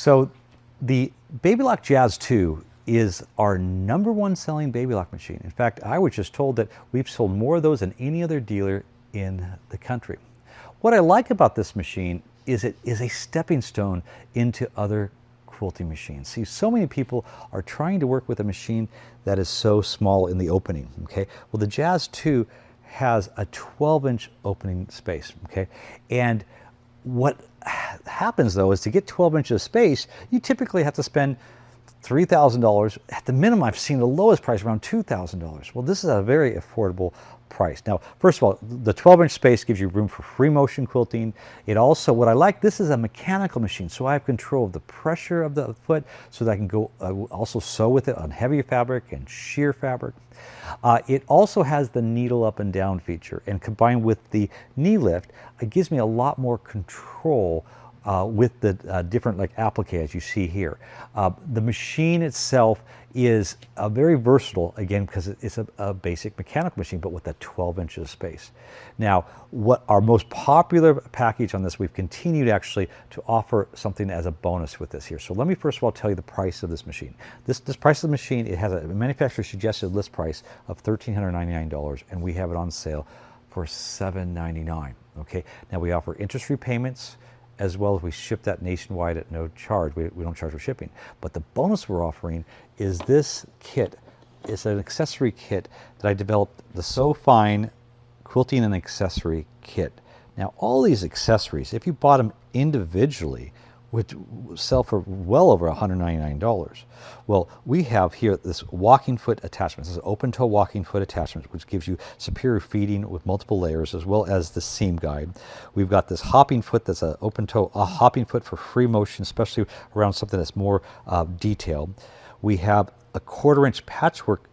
So the Baby Lock Jazz 2 is our #1 selling baby lock machine. In fact, I was just told that we've sold more of those than any other dealer in the country. What I like about this machine is it is a stepping stone into other quilting machines. See, so many people are trying to work with a machine that is so small in the opening, okay? Well, the Jazz 2 has a 12-inch opening space, okay? And what happens though is to get 12 inches of space, you typically have to spend $3,000. At the minimum, I've seen the lowest price around $2,000. Well, this is a very affordable price. Now, first of all, the 12-inch space gives you room for free motion quilting. It also, what I like, this is a mechanical machine, so I have control of the pressure of the foot, so that I can go also sew with it on heavy fabric and sheer fabric. It also has the needle up and down feature, and combined with the knee lift, it gives me a lot more control with the different applique as you see here. The machine itself is very versatile, again, because it's a basic mechanical machine, but with that 12 inches of space. Now, what our most popular package on this, we've continued actually to offer something as a bonus with this here. So let me first of all tell you the price of this machine. This price of the machine, it has a manufacturer suggested list price of $1,399, and we have it on sale for $799. Okay, now we offer interest-free payments, as well as we ship that nationwide at no charge. We don't charge for shipping. But the bonus we're offering is this kit. It's an accessory kit that I developed, the So Fine Quilting and Accessory Kit. Now, all these accessories, if you bought them individually, would sell for well over $199. Well, we have here this walking foot attachment. This is an open toe walking foot attachment, which gives you superior feeding with multiple layers, as well as the seam guide. We've got this hopping foot that's an open toe, a hopping foot for free motion, especially around something that's more detailed. We have a 1/4-inch patchwork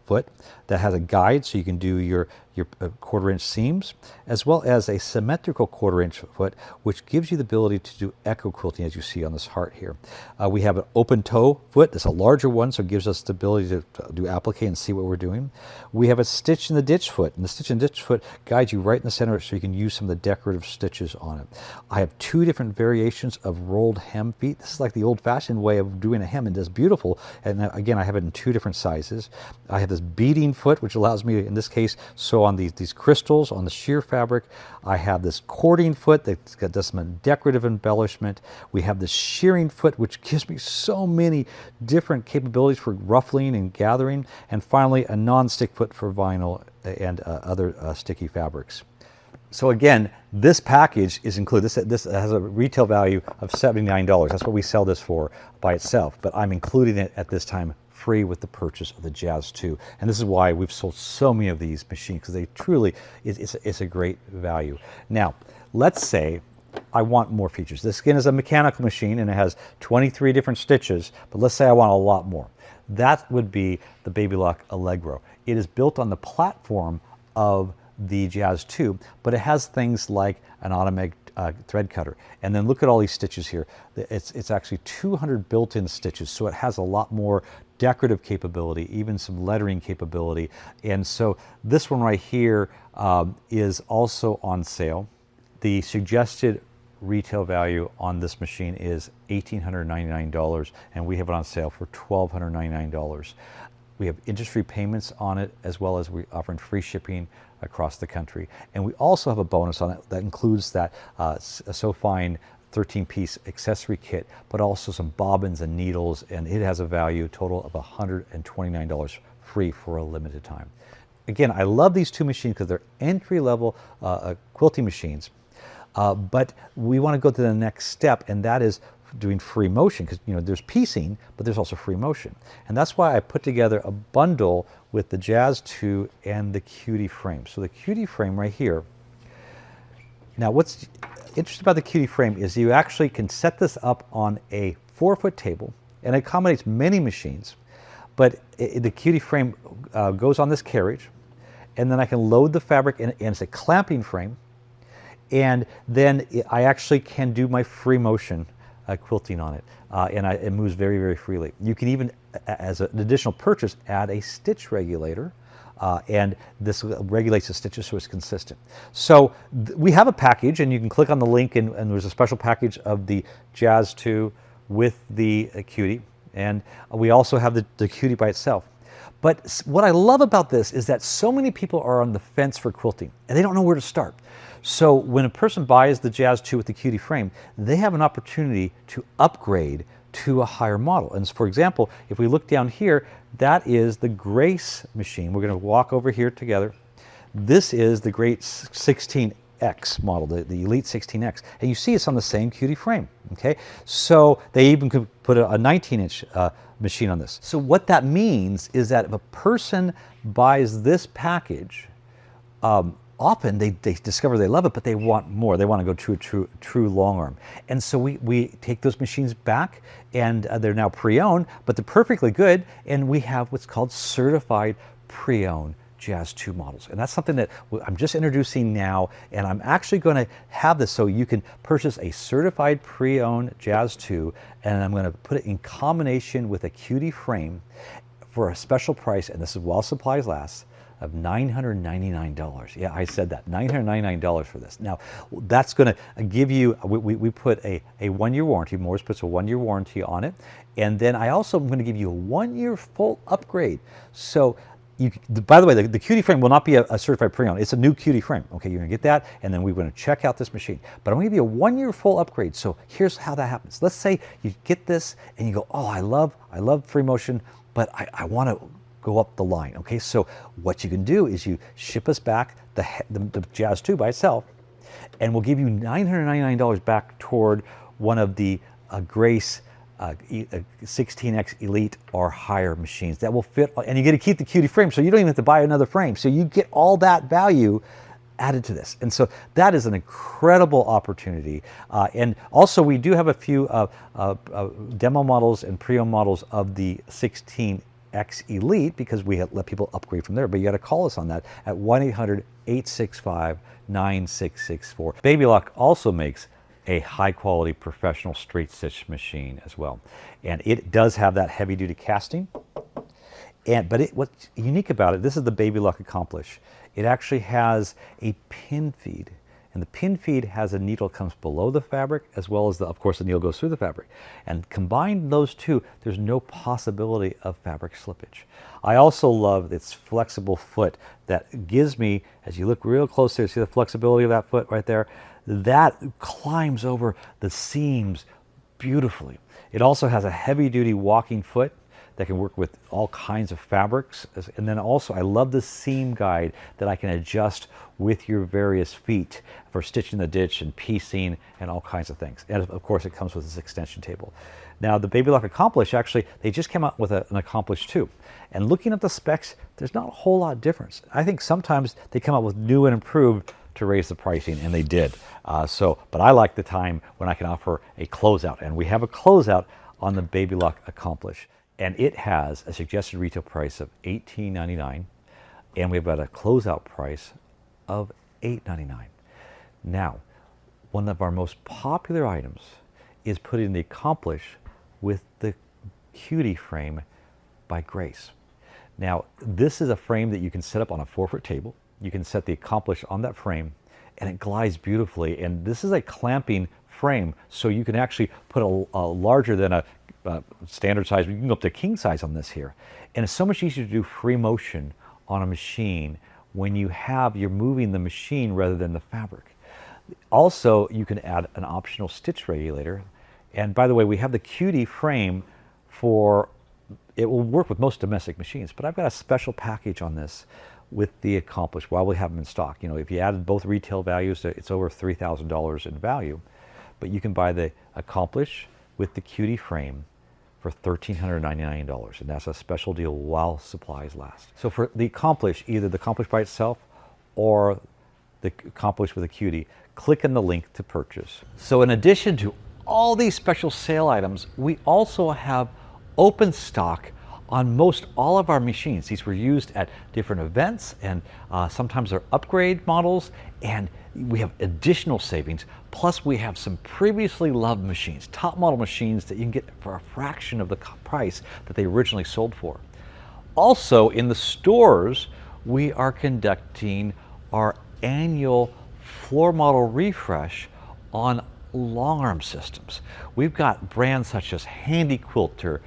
foot that has a guide, so you can do your 1/4-inch seams, as well as a symmetrical 1/4-inch foot, which gives you the ability to do echo quilting, as you see on this heart here. We have an open toe foot. It's a larger one, so it gives us the ability to do applique and see what we're doing. We have a stitch in the ditch foot, and the stitch in the ditch foot guides you right in the center, so you can use some of the decorative stitches on it. I have 2 different variations of rolled hem feet. This is like the old-fashioned way of doing a hem, and it's beautiful. And again, I have it in 2 different sizes. I have this beading foot, which allows me, in this case, sew on these crystals on the sheer fabric. I have this cording foot that's got this decorative embellishment. We have this shearing foot, which gives me so many different capabilities for ruffling and gathering. And finally, a non-stick foot for vinyl and other sticky fabrics. So again, this package is included. This has a retail value of $79. That's what we sell this for by itself, but I'm including it at this time free with the purchase of the Jazz 2. And this is why we've sold so many of these machines, because they truly, it's a great value. Now, let's say I want more features. This again is a mechanical machine and it has 23 different stitches, but let's say I want a lot more. That would be the Baby Lock Allegro. It is built on the platform of the Jazz 2, but it has things like an automatic thread cutter. And then look at all these stitches here. It's actually 200 built-in stitches, so it has a lot more decorative capability, even some lettering capability. And so this one right here is also on sale. The suggested retail value on this machine is $1,899, and we have it on sale for $1,299. We have interest-free payments on it, as well as we offering free shipping across the country. And we also have a bonus on it that includes that So Fine 13-piece accessory kit, but also some bobbins and needles, and it has a value total of $129 free for a limited time. Again, I love these 2 machines because they're entry-level quilting machines, but we want to go to the next step, and that is doing free motion, because there's piecing, but there's also free motion. And that's why I put together a bundle with the Jazz 2 and the Cutie frame. So the Cutie frame right here. Now what's interesting about the Cutie frame is you actually can set this up on a 4-foot table, and it accommodates many machines, but the Cutie frame goes on this carriage, and then I can load the fabric, and it's a clamping frame, and then I actually can do my free motion quilting on it, and it moves very, very freely. You can even, as an additional purchase, add a stitch regulator, and this regulates the stitches so it's consistent. So we have a package, and you can click on the link, and there's a special package of the Jazz 2 with the Quilting, and we also have the Quilting by itself. But what I love about this is that so many people are on the fence for quilting and they don't know where to start. So when a person buys the Jazz 2 with the Quilting frame, they have an opportunity to upgrade to a higher model. And for example, if we look down here, that is the Grace machine. We're going to walk over here together. This is the Great 16X model, the Elite 16X. And you see it's on the same Quilting frame, okay? So they even could put a 19-inch machine on this. So what that means is that if a person buys this package, often they discover they love it, but they want more. They want to go to a true long arm. And so we take those machines back, and they're now pre-owned, but they're perfectly good, and we have what's called certified pre-owned Jazz 2 models. And that's something that I'm just introducing now, and I'm actually going to have this so you can purchase a certified pre-owned Jazz 2, and I'm going to put it in combination with a Quilting frame for a special price, and this is while supplies last, of $999. Yeah, I said that, $999 for this. Now, that's going to give you, we put a 1-year warranty. Morse puts a 1-year warranty on it. And then I also am going to give you a 1-year full upgrade. So, by the way, the Quilting frame will not be a certified pre-owned. It's a new Quilting frame. Okay, you're going to get that, and then we're going to check out this machine. But I'm going to give you a 1-year full upgrade. So here's how that happens. Let's say you get this, and you go, oh, I love free motion, but I want to go up the line. Okay, so what you can do is you ship us back the Jazz 2 by itself, and we'll give you $999 back toward one of the Grace 16X Elite or higher machines that will fit, and you get to keep the Quilting frame, so you don't even have to buy another frame. So you get all that value added to this. And so that is an incredible opportunity. And also we do have a few demo models and pre-owned models of the 16X Elite, because we let people upgrade from there. But you got to call us on that at 1-800-865-9664. Baby Lock also makes a high-quality professional straight stitch machine as well, and it does have that heavy-duty casting. But what's unique about it, this is the Baby Lock Accomplish. It actually has a pin feed, and the pin feed has a needle that comes below the fabric, as well as of course the needle goes through the fabric. And combine those two, there's no possibility of fabric slippage. I also love its flexible foot that gives me, as you look real close there, see the flexibility of that foot right there? That climbs over the seams beautifully. It also has a heavy-duty walking foot that can work with all kinds of fabrics. And then also, I love the seam guide that I can adjust with your various feet for stitching the ditch and piecing and all kinds of things. And of course, it comes with this extension table. Now, the Baby Lock Accomplish, actually, they just came out with an Accomplish 2. And looking at the specs, there's not a whole lot of difference. I think sometimes they come out with new and improved to raise the pricing, and they did. But I like the time when I can offer a closeout, and we have a closeout on the Baby Lock Accomplish, and it has a suggested retail price of $18.99, and we've got a closeout price of $8.99. Now, one of our most popular items is putting the Accomplish with the Quilting frame by Grace. Now, this is a frame that you can set up on a 4-foot table. You can set the Accomplish on that frame, and it glides beautifully. And this is a clamping frame, so you can actually put a larger than a standard size. You can go up to king size on this here. And it's so much easier to do free motion on a machine when you're moving the machine rather than the fabric. Also, you can add an optional stitch regulator. And by the way, we have the Quilting frame it will work with most domestic machines, but I've got a special package on this with the Accomplish while we have them in stock. You know, if you added both retail values, it's over $3,000 in value. But you can buy the Accomplish with the Quilting frame for $1,399, and that's a special deal while supplies last. So for the Accomplish, either the Accomplish by itself or the Accomplish with a Quilting, click on the link to purchase. So in addition to all these special sale items, we also have open stock on most all of our machines. These were used at different events, and sometimes they're upgrade models, and we have additional savings. Plus, we have some previously loved machines, top model machines that you can get for a fraction of the price that they originally sold for. Also, in the stores, we are conducting our annual floor model refresh on long arm systems. We've got brands such as Handy Quilter,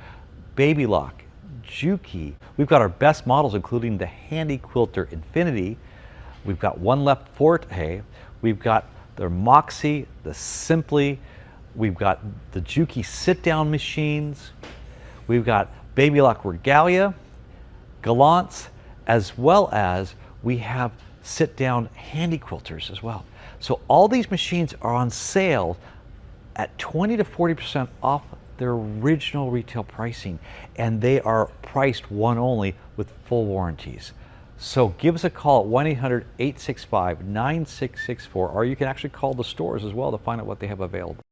Baby Lock, Juki. We've got our best models, including the Handy Quilter Infinity. We've got One Left Forte. We've got the Moxie, the Simply. We've got the Juki sit-down machines. We've got Baby Lock Regalia, Gallants, as well as we have sit-down handy quilters as well. So all these machines are on sale at 20 to 40% off their original retail pricing, and they are priced one only with full warranties. So give us a call at 1-800-865-9664, or you can actually call the stores as well to find out what they have available.